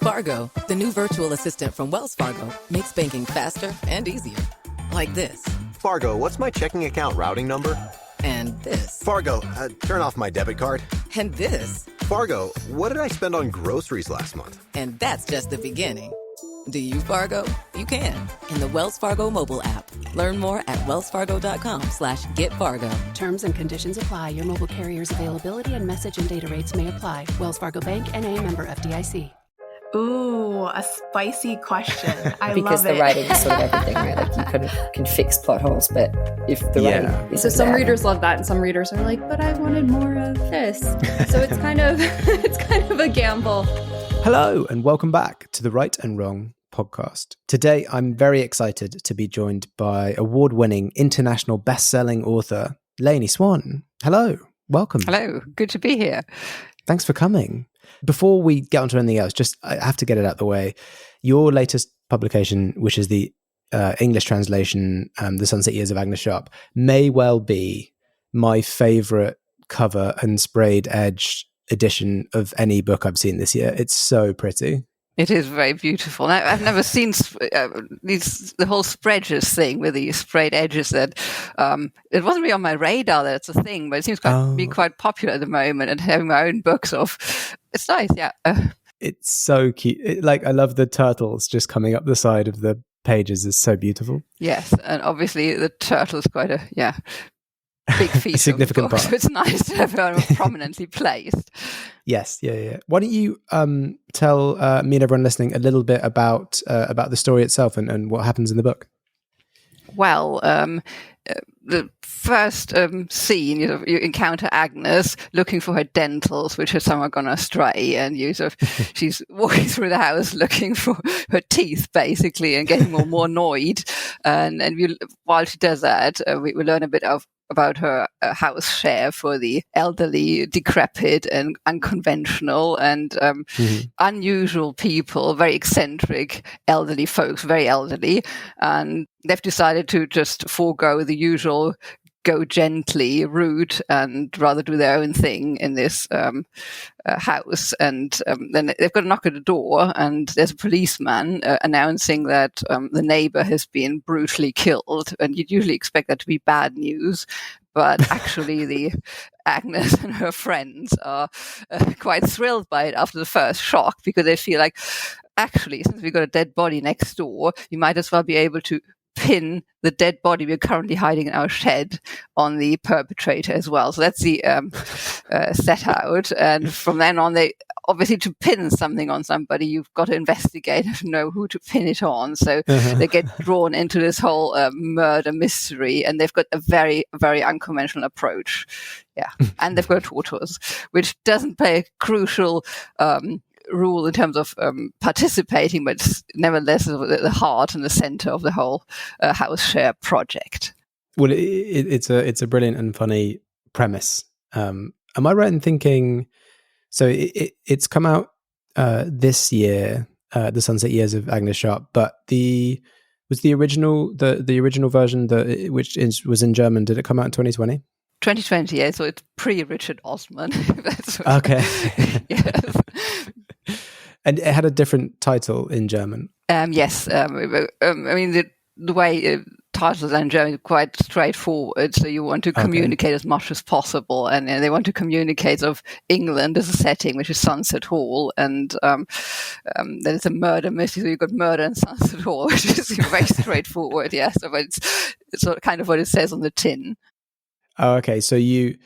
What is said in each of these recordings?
Fargo, the new virtual assistant from Wells Fargo, makes banking faster and easier. Like this. Fargo, what's my checking account routing number? And this. Fargo, turn off my debit card. And this. Fargo, what did I spend on groceries last month? And that's just the beginning. Do you Fargo? You can. In the Wells Fargo mobile app. Learn more at wellsfargo.com/getfargo. Terms and conditions apply. Your mobile carrier's availability and message and data rates may apply. Wells Fargo Bank, N.A., member FDIC. Ooh, a spicy question. I because love the it. writing is sort of everything, right? Like you can fix plot holes, but if the writing isn't so some there, readers love that, and some readers are like, "But I wanted more of this." So it's kind of a gamble. Hello, and welcome back to the Right and Wrong podcast. Today, I'm very excited to be joined by award-winning international best-selling author Leonie Swann. Hello, welcome. Hello, good to be here. Thanks for coming. Before we get on to anything else, I have to get it out of the way. Your latest publication, which is the English translation, The Sunset Years of Agnes, may well be my favourite cover and sprayed edge edition of any book I've seen this year. It's so pretty. It is very beautiful. Now, I've never seen the whole spreads thing with the sprayed edges. That it wasn't really on my radar that it's a thing, but it seems to be quite popular at the moment. And having my own books it's nice, yeah. It's so cute. I love the turtles just coming up the side of the pages. Is so beautiful. Yes, and obviously the turtle's quite a big feature. A significant part. So it's nice to have her prominently placed. Yes, yeah. Why don't you tell me and everyone listening a little bit about the story itself and what happens in the book? Well, the first scene, you encounter Agnes looking for her dentals, which has somehow gone astray, and she's walking through the house looking for her teeth, basically, and getting more and more annoyed. And while she does that, we learn a bit about her house share for the elderly, decrepit, and unconventional and unusual people, very eccentric elderly folks, very elderly. And they've decided to just forego the usual go gently route and rather do their own thing in this house. And then they've got a knock at the door, and there's a policeman announcing that the neighbor has been brutally killed. And you'd usually expect that to be bad news, but actually the Agnes and her friends are quite thrilled by it after the first shock, because they feel like, actually, since we've got a dead body next door, you might as well be able to pin the dead body we're currently hiding in our shed on the perpetrator as well. So that's the set out. And from then on, they obviously, to pin something on somebody, you've got to investigate and know who to pin it on. So they get drawn into this whole murder mystery, and they've got a very, very unconventional approach. Yeah. And they've got a tortoise, which doesn't play a crucial rule in terms of participating, but it's nevertheless the heart and the center of the whole house share project. Well, it's a brilliant and funny premise. Am I right in thinking? So it's come out this year, The Sunset Years of Agnes Sharp, but the original version which was in German, did it come out in 2020? 2020, yeah. So it's pre-Richard Osman. Okay. Yes. And it had a different title in German. Yes. I mean, the way titles in German are quite straightforward. So you want to communicate as much as possible, and they want to communicate of England as a setting, which is Sunset Hall, and then it's a murder mystery. So you've got murder in Sunset Hall, which is very straightforward. Yes, but it's sort of kind of what it says on the tin. Oh, okay. So you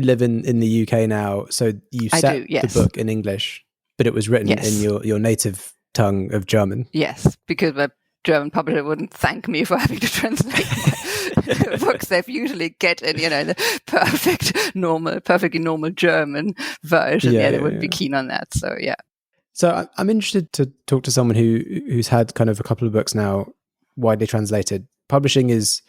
live in the UK now. So you set the book in English, but it was written in your native tongue of German. Yes, because my German publisher wouldn't thank me for having to translate my books. They usually get in, the perfectly normal German version. They wouldn't be keen on that. So yeah. So I'm interested to talk to someone who's had kind of a couple of books now widely translated. Publishing is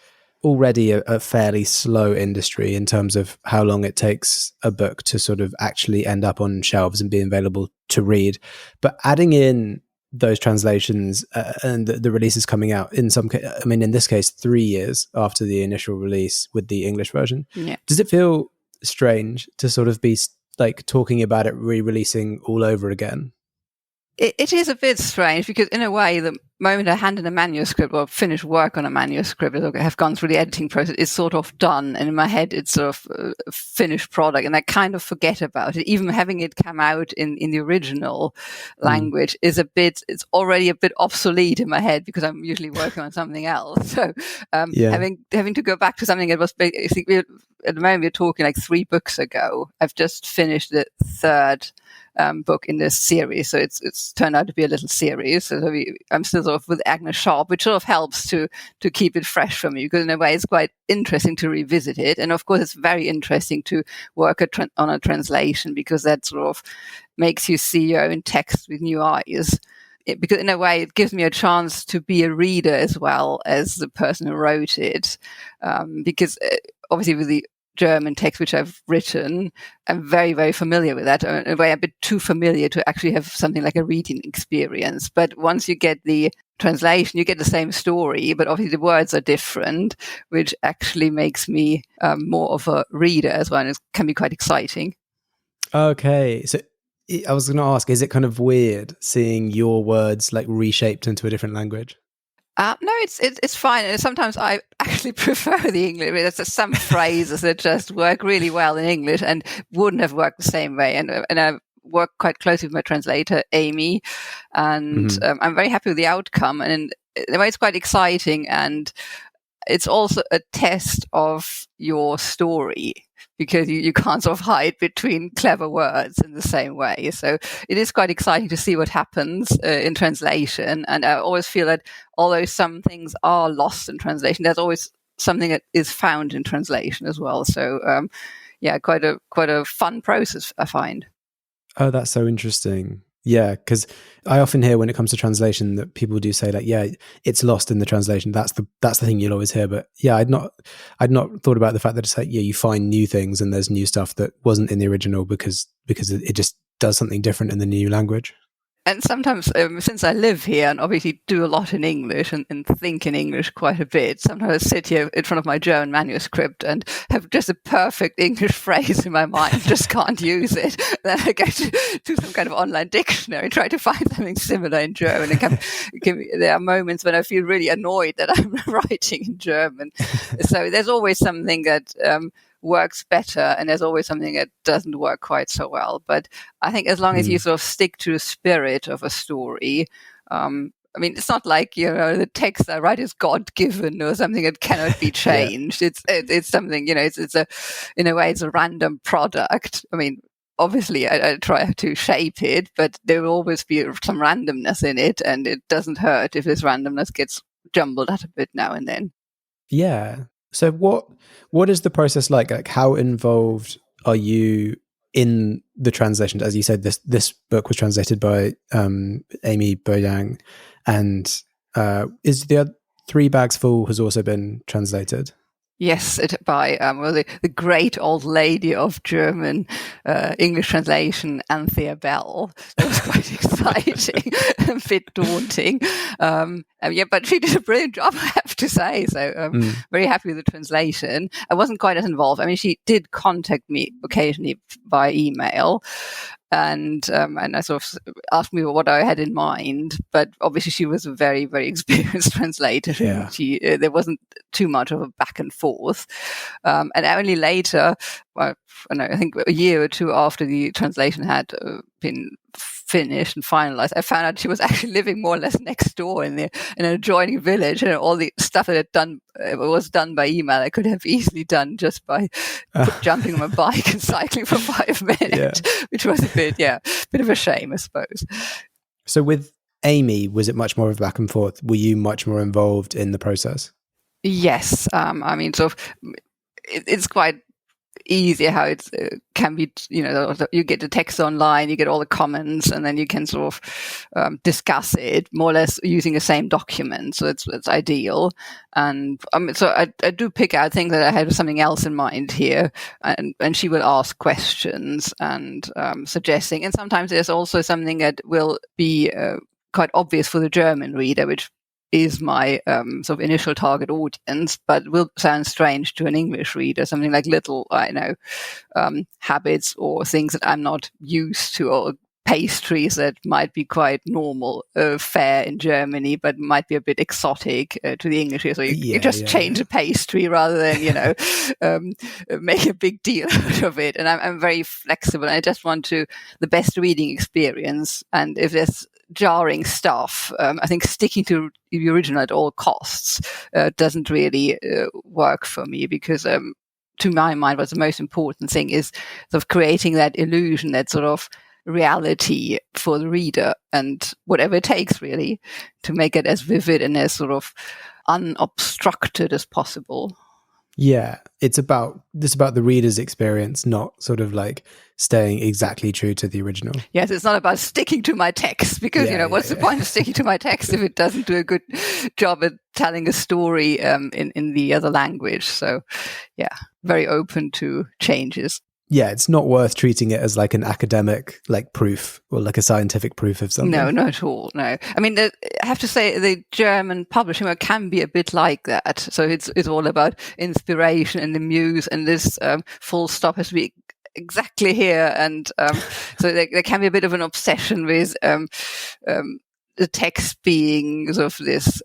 already a fairly slow industry in terms of how long it takes a book to sort of actually end up on shelves and be available to read. But adding in those translations and the releases coming out in this case 3 years after the initial release with the English version, does it feel strange to sort of be like talking about it re-releasing all over again? It is a bit strange because, in a way, the moment I hand in a manuscript or finish work on a manuscript or have gone through the editing process, it's sort of done. And in my head, it's sort of a finished product. And I kind of forget about it. Even having it come out in the original language is it's already a bit obsolete in my head because I'm usually working on something else. So having to go back to something that was basically, at the moment, we're talking like 3 books ago. I've just finished the 3rd book in this series, so it's turned out to be a little series. So I'm still sort of with Agnes Sharp, which sort of helps to keep it fresh for me, because in a way it's quite interesting to revisit it. And of course, it's very interesting to work on a translation, because that sort of makes you see your own text with new eyes. Because in a way, it gives me a chance to be a reader as well as the person who wrote it. Because obviously, with the German text which I've written, I'm very, very familiar with that. In a way, a bit too familiar to actually have something like a reading experience. But once you get the translation, you get the same story, but obviously the words are different, which actually makes me more of a reader as well, and it can be quite exciting. Okay, so I was going to ask, is it kind of weird seeing your words like reshaped into a different language? No, it's fine. And sometimes I actually prefer the English. There's some phrases that just work really well in English and wouldn't have worked the same way. And I work quite closely with my translator, Amy, and I'm very happy with the outcome. And in a way, it's quite exciting, and it's also a test of your story, because you can't sort of hide between clever words in the same way. So it is quite exciting to see what happens in translation. And I always feel that although some things are lost in translation, there's always something that is found in translation as well. So quite a fun process, I find. Oh, that's so interesting. Yeah, because I often hear when it comes to translation that people do say like, yeah, it's lost in the translation. That's the thing you'll always hear. But yeah, I'd not thought about the fact that it's like, yeah, you find new things and there's new stuff that wasn't in the original because it just does something different in the new language. And sometimes, since I live here and obviously do a lot in English and think in English quite a bit, sometimes I sit here in front of my German manuscript and have just a perfect English phrase in my mind, just can't use it. Then I go to some kind of online dictionary, try to find something similar in German. There are moments when I feel really annoyed that I'm writing in German. So there's always something that works better, and there's always something that doesn't work quite so well. But I think as long as you sort of stick to the spirit of a story, I mean, it's not like, the text I write is God-given or something that cannot be changed. It's something, in a way, it's a random product. I mean, obviously I try to shape it, but there will always be some randomness in it, and it doesn't hurt if this randomness gets jumbled up a bit now and then. Yeah. So what is the process like? Like, how involved are you in the translations? As you said, this book was translated by Amy Boyang, and is the 3 Bags Full has also been translated? Yes, by the great old lady of German English translation, Anthea Bell. That was quite exciting, a bit daunting. But she did a brilliant job, I have to say. So very happy with the translation. I wasn't quite as involved. I mean, she did contact me occasionally by email. And I sort of asked me what I had in mind, but obviously she was a very, very experienced translator. Yeah. There wasn't too much of a back and forth. And only later, I think a year or 2 after the translation had been finished and finalized, I found out she was actually living more or less next door in an adjoining village, and all the stuff that was done by email I could have easily done just by jumping on a bike and cycling for 5 minutes, which was a bit of a shame, I suppose. So with Amy, was it much more of a back and forth? Were you much more involved in the process? Yes. I mean, sort of, it's quite easier how it can be, you get the text online, you get all the comments, and then you can sort of discuss it more or less using the same document. So it's ideal. And so I do pick out things that I had something else in mind here, and she will ask questions and suggesting. And sometimes there's also something that will be quite obvious for the German reader, which is my sort of initial target audience, but will sound strange to an English reader, something like little, habits or things that I'm not used to or pastries that might be quite normal fare in Germany, but might be a bit exotic to the English. So you just change a pastry rather than, make a big deal out of it. And I'm very flexible. I just want the best reading experience. And if there's jarring stuff, I think sticking to the original at all costs doesn't really work for me, because to my mind, what's the most important thing is sort of creating that illusion, that sort of reality for the reader, and whatever it takes really to make it as vivid and as sort of unobstructed as possible. Yeah, it's about the reader's experience, not sort of like staying exactly true to the original. Yes, it's not about sticking to my text, because what's the point of sticking to my text if it doesn't do a good job at telling a story in the other language? So, yeah, very open to changes. Yeah, it's not worth treating it as like an academic like proof or like a scientific proof of something. No, not at all. No, I mean, I have to say the German publishing work can be a bit like that. So it's all about inspiration and the muse, and this full stop has to be exactly here. And so there can be a bit of an obsession with the text being sort of this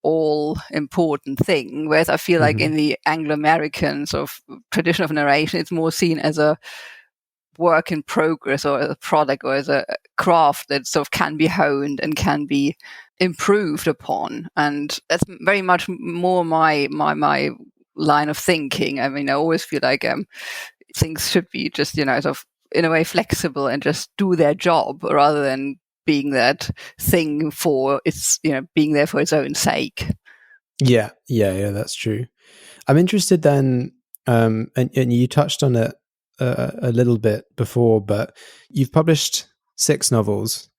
all important thing, whereas I feel like in the Anglo-American sort of tradition of narration, it's more seen as a work in progress, or as a product, or as a craft that sort of can be honed and can be improved upon. And that's very much more my line of thinking. I mean, I always feel like things should be just, sort of in a way flexible and just do their job, rather than being that thing for it's, being there for its own sake. Yeah, that's true. I'm interested then, and you touched on it a little bit before, but you've published 6 novels,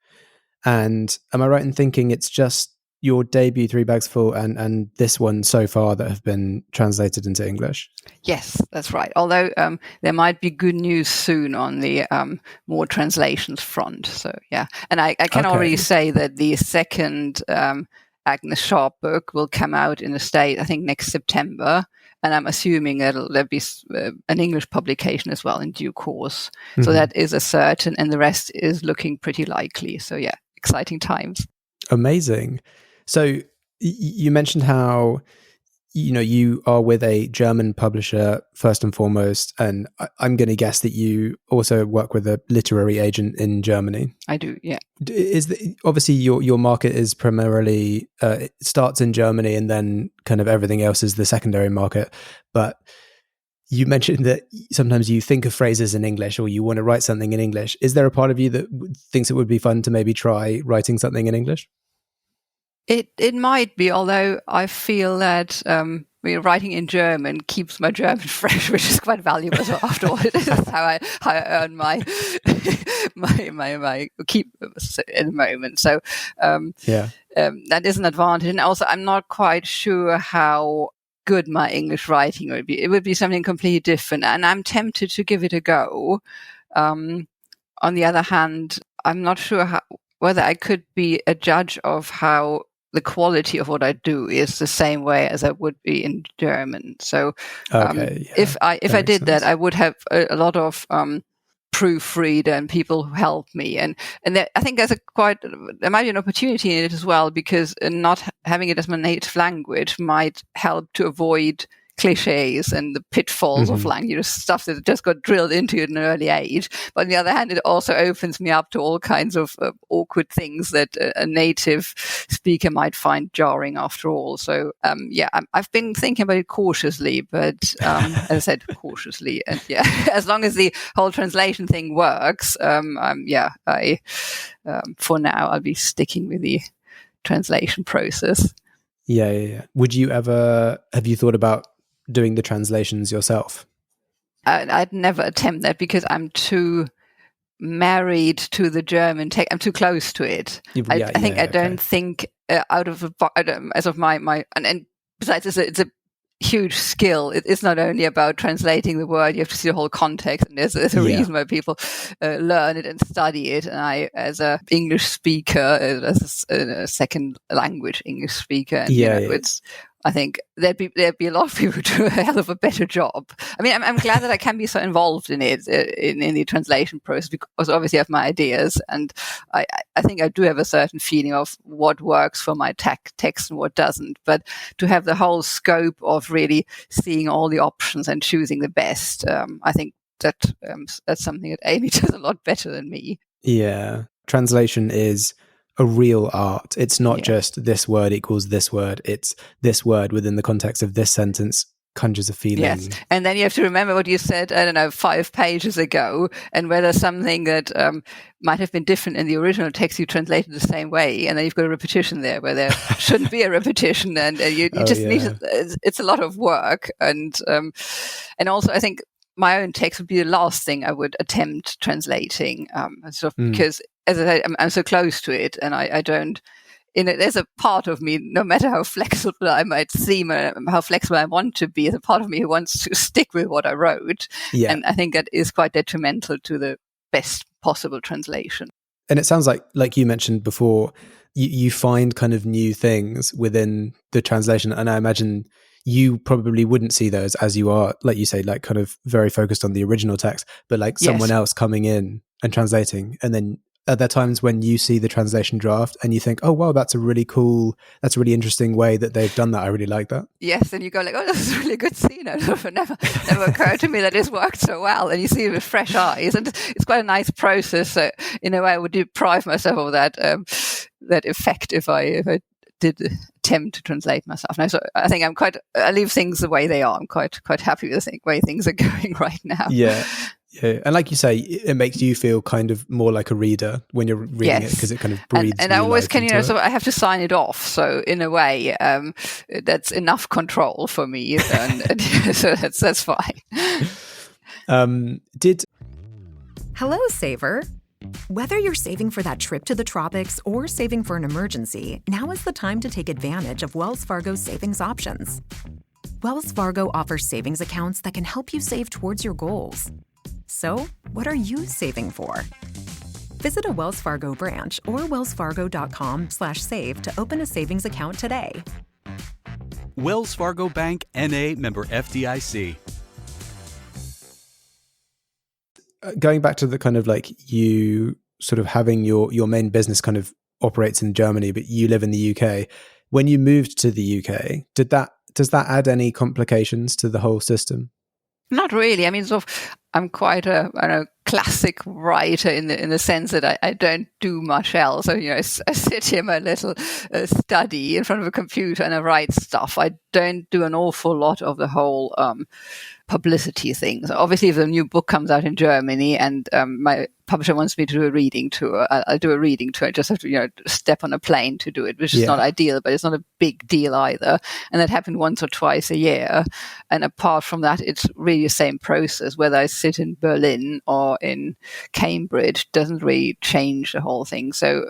and am I right in thinking it's just your debut, 3 Bags Full, and this one so far that have been translated into English? Yes, that's right. Although there might be good news soon on the more translations front. So yeah, and I can already say that the second Agnes Sharp book will come out in the States, I think, next September, and I'm assuming there'll be an English publication as well in due course. So that is a certain, and the rest is looking pretty likely. So yeah, exciting times. Amazing. So you mentioned how you are with a German publisher first and foremost, and I'm going to guess that you also work with a literary agent in Germany. I do, yeah. Obviously your market is primarily it starts in Germany, and then kind of everything else is the secondary market. But you mentioned that sometimes you think of phrases in English, or you want to write something in English. Is there a part of you that thinks it would be fun to maybe try writing something in English? It might be, although I feel that writing in German keeps my German fresh, which is quite valuable. So after all, it is how I earn my keep at the moment. So that is an advantage. And also, I'm not quite sure how good my English writing would be. It would be something completely different, and I'm tempted to give it a go. On the other hand, I'm not sure whether I could be a judge of how the quality of what I do is the same way as I would be in German. So if I did that, I would have a lot of proofreader and people who help me. And I think there might be an opportunity in it as well, because not having it as my native language might help to avoid cliches and the pitfalls of language, stuff that just got drilled into you at an early age. But on the other hand, it also opens me up to all kinds of awkward things that a native speaker might find jarring after all. So I've been thinking about it cautiously, but as I said, cautiously. And as long as the whole translation thing works, for now I'll be sticking with the translation process. Yeah. Have you thought about doing the translations yourself? I'd never attempt that, because I'm too married to the German text. I'm too close to it. I don't think out of as of my and besides, it's a huge skill. It's not only about translating the word; you have to see the whole context, and there's a reason why people learn it and study it. And I, as a English speaker, as a second language English speaker, I think there'd be a lot of people who do a hell of a better job. I mean, I'm glad that I can be so involved in it, in the translation process, because obviously I have my ideas, and I think I do have a certain feeling of what works for my text and what doesn't. But to have the whole scope of really seeing all the options and choosing the best, I think that's something that Amy does a lot better than me. Yeah. Translation is a real art. It's not just this word equals this word. It's this word within the context of this sentence conjures a feeling. Yes. And then you have to remember what you said, I don't know, 5 pages ago, and whether something that might have been different in the original text you translated the same way, and then you've got a repetition there where there shouldn't be a repetition, and you just need to, it's a lot of work. And also I think my own text would be the last thing I would attempt translating, because as I said, I'm so close to it, and I don't. There's a part of me, no matter how flexible I might seem, how flexible I want to be, there's a part of me who wants to stick with what I wrote, and I think that is quite detrimental to the best possible translation. And it sounds like you mentioned before, you find kind of new things within the translation, and I imagine you probably wouldn't see those as you are, like you say, like kind of very focused on the original text, but like someone else coming in and translating, and then are there times when you see the translation draft and you think, oh, wow, that's a really interesting way that they've done that. I really like that. Yes, and you go like, oh, this is a really good scene. It never occurred to me that it's worked so well. And you see it with fresh eyes. And it's quite a nice process. So in a way, I would deprive myself of that effect if I did attempt to translate myself. Now, so I think I leave things the way they are. I'm quite happy with the way things are going right now. Yeah. Yeah. And like you say, it makes you feel kind of more like a reader when you're reading it, because it kind of breathes. And I always can, so I have to sign it off. So in a way, that's enough control for me. And so that's fine. Hello, Saver. Whether you're saving for that trip to the tropics or saving for an emergency, now is the time to take advantage of Wells Fargo's savings options. Wells Fargo offers savings accounts that can help you save towards your goals. So, what are you saving for? Visit a Wells Fargo branch or wellsfargo.com/save to open a savings account today. Wells Fargo Bank, N.A., member FDIC. Going back to the kind of like you sort of having your main business kind of operates in Germany, but you live in the UK. When you moved to the UK, does that add any complications to the whole system? Not really. I mean, I'm quite a classic writer in the sense that I don't do much else. So, I sit here in my little study in front of a computer and I write stuff. I don't do an awful lot of the whole publicity things. Obviously, if a new book comes out in Germany and my publisher wants me to do a reading tour, I'll do a reading tour. I just have to, step on a plane to do it, which is not ideal, but it's not a big deal either. And that happened once or twice a year. And apart from that, it's really the same process. Whether I sit in Berlin or in Cambridge doesn't really change the whole thing. So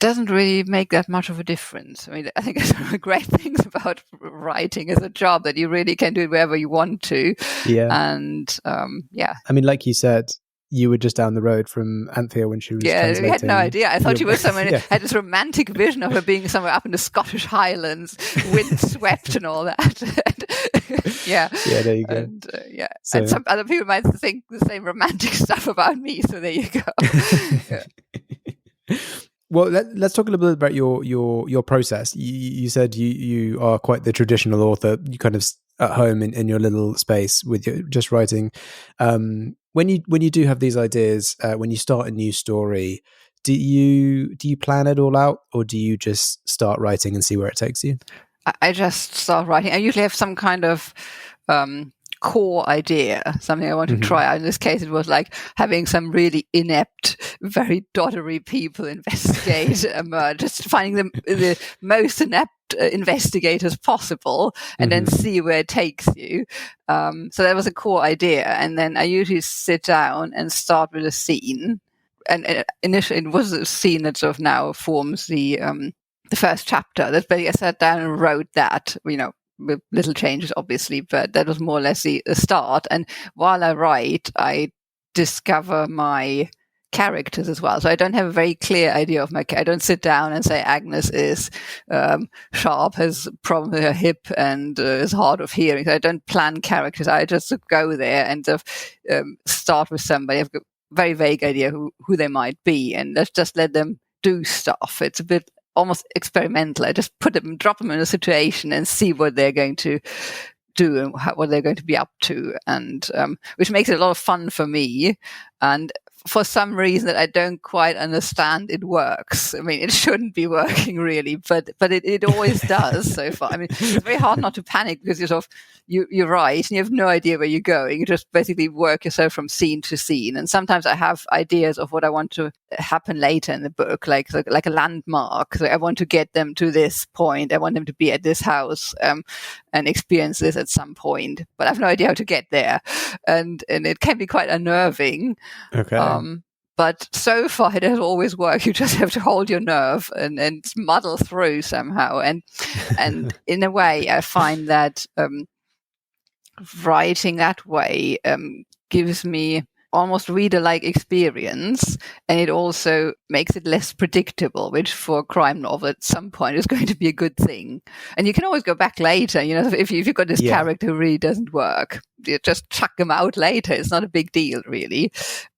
doesn't really make that much of a difference. I mean, I think that's one of the great things about writing as a job, that you really can do it wherever you want to. Yeah. And I mean, like you said, you were just down the road from Anthea when she was translating. We had no idea. I thought she was someone had this romantic vision of her being somewhere up in the Scottish Highlands, windswept and all that. Yeah, there you go. And, and some other people might think the same romantic stuff about me. So there you go. Well, let's talk a little bit about your process. You said you are quite the traditional author. You kind of at home in your little space with your just writing. When you do have these ideas, when you start a new story, do you plan it all out, or do you just start writing and see where it takes you? I just start writing. I usually have some kind of core idea, something I want to try out. In this case, it was like having some really inept, very doddery people investigate a murder, just finding the most inept investigators possible, and then see where it takes you. So that was a core idea. And then I usually sit down and start with a scene. And initially, it was a scene that sort of now forms the first chapter. That's basically I sat down and wrote that, with little changes, obviously, but that was more or less the start. And while I write, I discover my characters as well. So I don't have a very clear idea of I don't sit down and say Agnes is sharp, has a problem with her hip, and is hard of hearing. So I don't plan characters. I just go there and start with somebody. I've got a very vague idea who they might be, and let's just let them do stuff. It's a bit almost experimental. I just drop them in a situation and see what they're going to do and what they're going to be up to, and which makes it a lot of fun for me. And for some reason that I don't quite understand, it works. I mean, it shouldn't be working really, but it always does so far. I mean, it's very hard not to panic because you're right and you have no idea where you're going. You just basically work yourself from scene to scene. And sometimes I have ideas of what I want to happen later in the book, like a landmark. So I want to get them to this point. I want them to be at this house and experience this at some point, but I have no idea how to get there. And it can be quite unnerving. Okay. But so far it has always worked. You just have to hold your nerve and muddle through somehow. And in a way, I find that writing that way gives me almost reader-like experience, and it also makes it less predictable, which for a crime novel at some point is going to be a good thing. And you can always go back later, if you've got this character who really doesn't work, you just chuck them out later. It's not a big deal, really.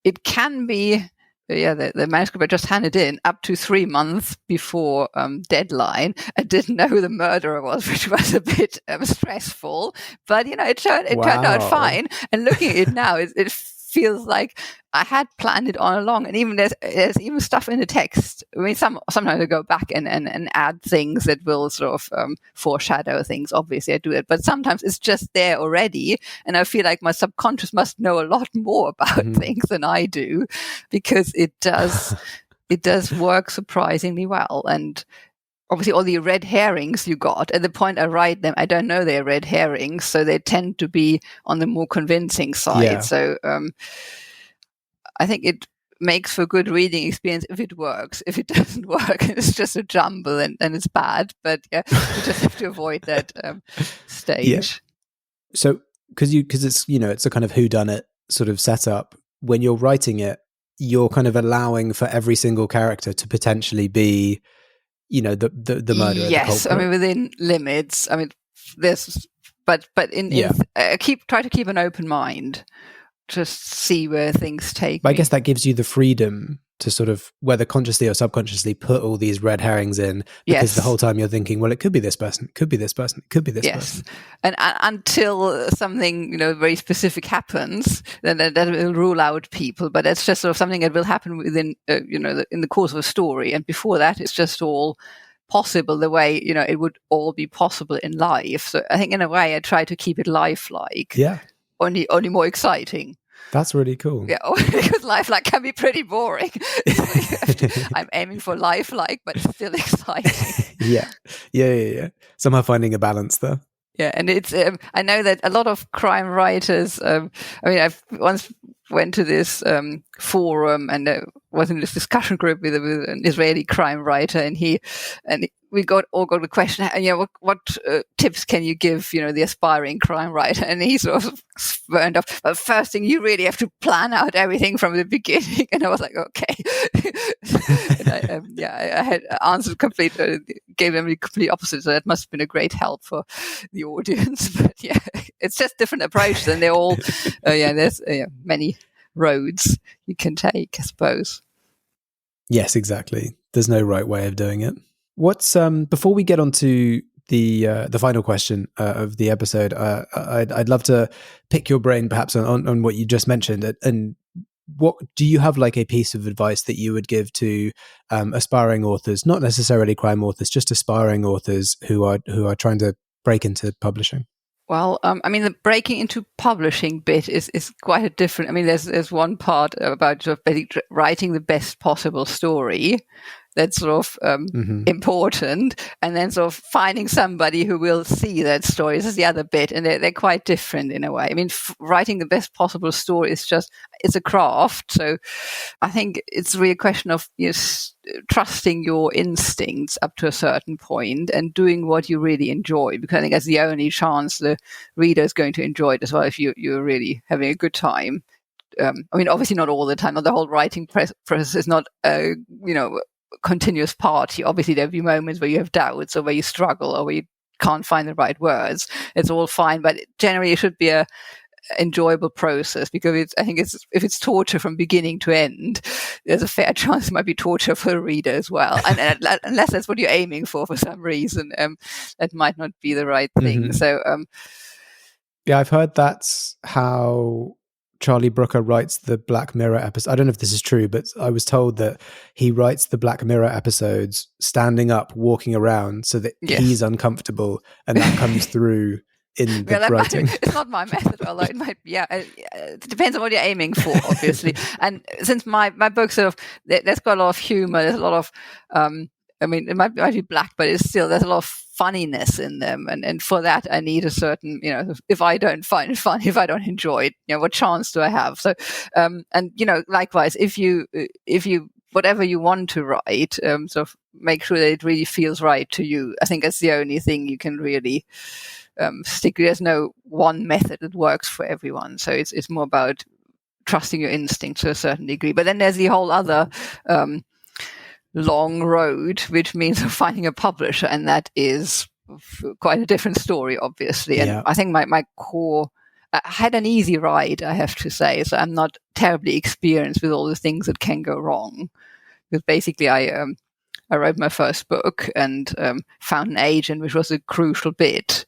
It can be, the manuscript I just handed in up to 3 months before deadline. I didn't know who the murderer was, which was a bit stressful, but it turned out fine. And looking at it now, it feels like I had planned it all along, and even there's even stuff in the text. I mean, sometimes I go back and add things that will sort of foreshadow things. Obviously, I do it, but sometimes it's just there already, and I feel like my subconscious must know a lot more about things than I do, because it does work surprisingly well. And obviously, all the red herrings you got, at the point I write them, I don't know they're red herrings, so they tend to be on the more convincing side. Yeah. So I think it makes for a good reading experience if it works. If it doesn't work, it's just a jumble and it's bad. But you just have to avoid that stage. Yeah. So because it's it's a kind of whodunit sort of setup. When you're writing it, you're kind of allowing for every single character to potentially be the murderer. Yes, I mean within limits. I mean there's, but try to keep an open mind. Just see where things take. But I guess that gives you the freedom to sort of, whether consciously or subconsciously, put all these red herrings in, because the whole time you're thinking, well, it could be this person, it could be this person, it could be this person. And until something very specific happens, then that will rule out people. But that's just sort of something that will happen within in the course of a story. And before that, it's just all possible the way it would all be possible in life. So I think in a way I try to keep it lifelike. Yeah. Only more exciting. That's really cool. Yeah, because lifelike can be pretty boring. I'm aiming for lifelike, but still exciting. Yeah. Somehow finding a balance there. Yeah, and it's. I know that a lot of crime writers. I've once went to this forum and was in this discussion group with an Israeli crime writer, and we all got a question. What tips can you give the aspiring crime writer? And he sort of burned off. Well, first thing, you really have to plan out everything from the beginning. And I was like, okay. And I had answered gave them the complete opposite. So that must have been a great help for the audience. But it's just different approach, and they're all there's many roads you can take, I suppose. Yes, exactly. There's no right way of doing it. What's before we get on to the final question of the episode, I'd love to pick your brain perhaps on what you just mentioned, and what do you have like a piece of advice that you would give to aspiring authors, not necessarily crime authors, just aspiring authors who are trying to break into publishing? Well, the breaking into publishing bit is quite a different. I mean, there's one part about sort of basically writing the best possible story. That's sort of important, and then sort of finding somebody who will see that story. This is the other bit, and they're quite different in a way. I mean, writing the best possible story is it's a craft. So I think it's really a question of trusting your instincts up to a certain point and doing what you really enjoy, because I think that's the only chance the reader is going to enjoy it as well, if you're really having a good time. I mean, obviously not all the time. The whole writing process is not, continuous party. Obviously, there'll be moments where you have doubts or where you struggle or where you can't find the right words. It's all fine, but generally it should be a enjoyable process, because if it's torture from beginning to end, there's a fair chance it might be torture for the reader as well. And unless that's what you're aiming for some reason, that might not be the right thing. Mm-hmm. So, yeah, I've heard that's how Charlie Brooker writes the Black Mirror episode. I don't know if this is true, but I was told that he writes the Black Mirror episodes standing up, walking around, so that he's uncomfortable, and that comes through in the writing. It's not my method, although it might. Yeah, it depends on what you're aiming for, obviously. And since my books there's got a lot of humor, there's a lot of. I mean, it might be black, but it's still, there's a lot of funniness in them. And for that, I need a certain, if I don't find it funny, if I don't enjoy it, what chance do I have? So, likewise, if you, whatever you want to write, sort of make sure that it really feels right to you. I think that's the only thing you can really stick with. There's no one method that works for everyone. So it's more about trusting your instincts to a certain degree. But then there's the whole other, long road, which means finding a publisher, and that is quite a different story, obviously. And I think my core, I had an easy ride, I have to say, so I'm not terribly experienced with all the things that can go wrong. Because basically I wrote my first book and found an agent, which was a crucial bit.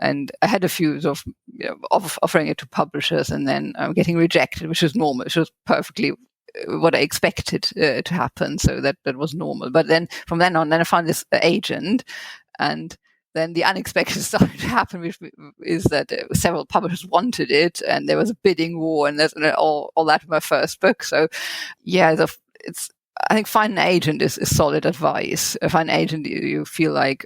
And I had a few sort of offering it to publishers, and then getting rejected, which was normal, which was perfectly what I expected to happen. So that was normal. But then from then on, I found this agent, and then the unexpected started to happen, which is that several publishers wanted it, and there was a bidding war, and there's all that with my first book. So I think find an agent is solid advice. Find an agent you feel like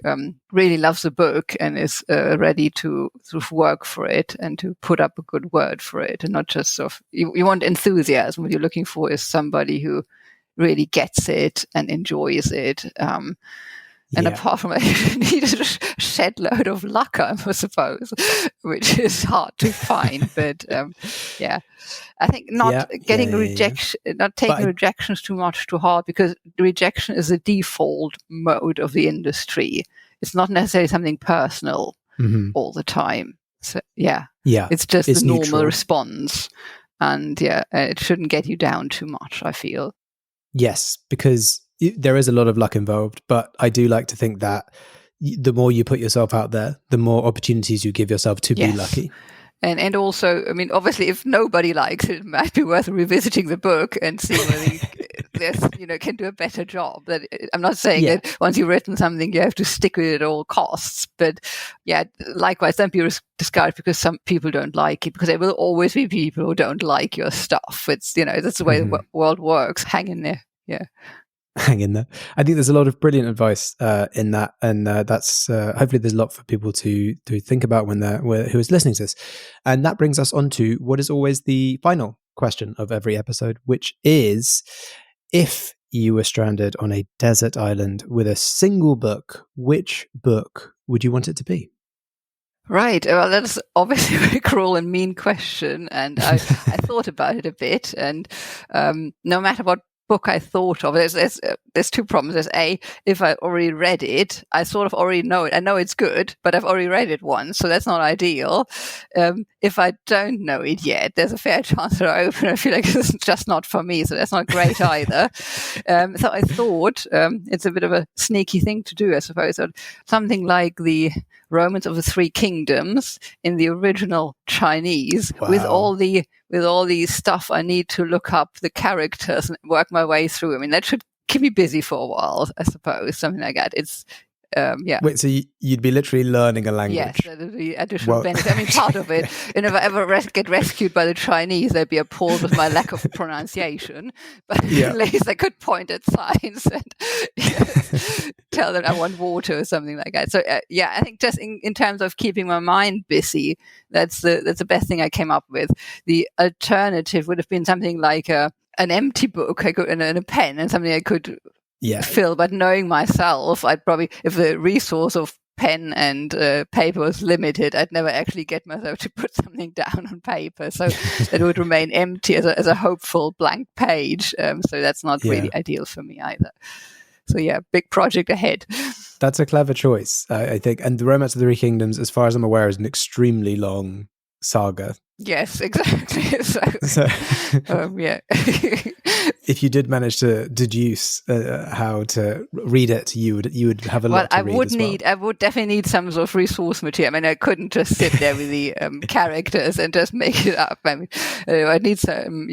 really loves the book and is ready to sort of work for it and to put up a good word for it, and not just sort of, you want enthusiasm. What you're looking for is somebody who really gets it and enjoys it. And apart from it, you need a shed load of luck, I suppose, which is hard to find. But I think not getting rejection, not taking rejections too much too hard, because the rejection is the default mode of the industry. It's not necessarily something personal all the time. So it's just the normal neutral response, and it shouldn't get you down too much, I feel. Yes, because there is a lot of luck involved, but I do like to think that the more you put yourself out there, the more opportunities you give yourself to be lucky. And also, I mean, obviously, if nobody likes it, it might be worth revisiting the book and see whether you can do a better job. That I'm not saying that once you've written something, you have to stick with it at all costs. But likewise, don't be discouraged because some people don't like it, because there will always be people who don't like your stuff. It's that's the way the world works. Hang in there. Yeah. Hang in there. I think there's a lot of brilliant advice in that, and that's hopefully there's a lot for people to think about who is listening to this. And that brings us on to what is always the final question of every episode, which is, if you were stranded on a desert island with a single book, which book would you want it to be? Right. Well, that's obviously a very cruel and mean question, and I thought about it a bit. And no matter what book I thought of, there's two problems. There's if I already read it, I sort of already know it. I know it's good, but I've already read it once, so that's not ideal. If I don't know it yet, there's a fair chance that I open it, I feel like it's just not for me, so that's not great either. So I thought it's a bit of a sneaky thing to do, I suppose. So something like the Romance of the Three Kingdoms in the original Chinese, with all the stuff I need to look up the characters and work my way through. I mean, that should keep me busy for a while, I suppose, something like that. It's Wait, so you'd be literally learning a language? Yes, that would be additional benefit. I mean, part of it, if I ever get rescued by the Chinese, they'd be appalled with my lack of pronunciation. But at least I could point at signs and tell them I want water or something like that. So I think just in terms of keeping my mind busy, that's the best thing I came up with. The alternative would have been something like an empty book and a pen and something I could fill, but knowing myself, I'd probably, if the resource of pen and paper was limited, I'd never actually get myself to put something down on paper. So it would remain empty as a hopeful blank page. So that's not really ideal for me either. So yeah, big project ahead. That's a clever choice, I think. And The Romance of the Three Kingdoms, as far as I'm aware, is an extremely long saga. Yes, exactly. So yeah. If you did manage to deduce how to read it, you would have a lot to read. I would definitely need some sort of resource material. I mean, I couldn't just sit there with the characters and just make it up. I mean, I'd need some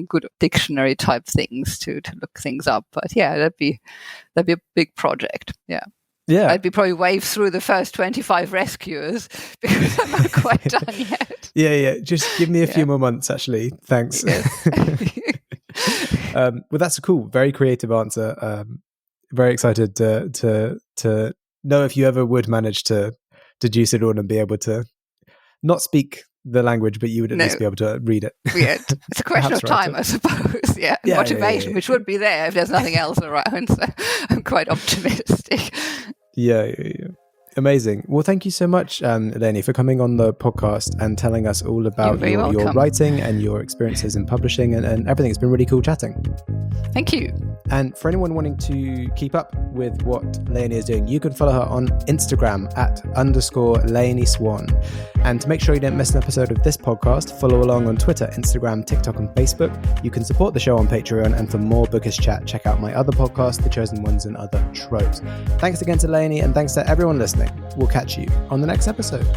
good dictionary type things to look things up. But yeah, that'd be a big project. Yeah. Yeah, I'd be probably waved through the first 25 rescuers because I'm not quite done yet. Yeah. Just give me a few more months, actually. Thanks. Yes. Well, that's a cool, very creative answer. Very excited to know if you ever would manage to deduce it all and be able to not speak the language, but you would at least be able to read it. Yeah, it's a question of time, I suppose. Yeah, motivation, which would be there if there's nothing else around. So I'm quite optimistic. Yeah. Amazing. Well, thank you so much, Leonie, for coming on the podcast and telling us all about your writing and your experiences in publishing and everything. It's been really cool chatting. Thank you. And for anyone wanting to keep up with what Leonie is doing, you can follow her on Instagram @_Leonie Swann. And to make sure you don't miss an episode of this podcast, follow along on Twitter, Instagram, TikTok, and Facebook. You can support the show on Patreon. And for more bookish chat, check out my other podcast, The Chosen Ones and Other Tropes. Thanks again to Leonie, and thanks to everyone listening. We'll catch you on the next episode.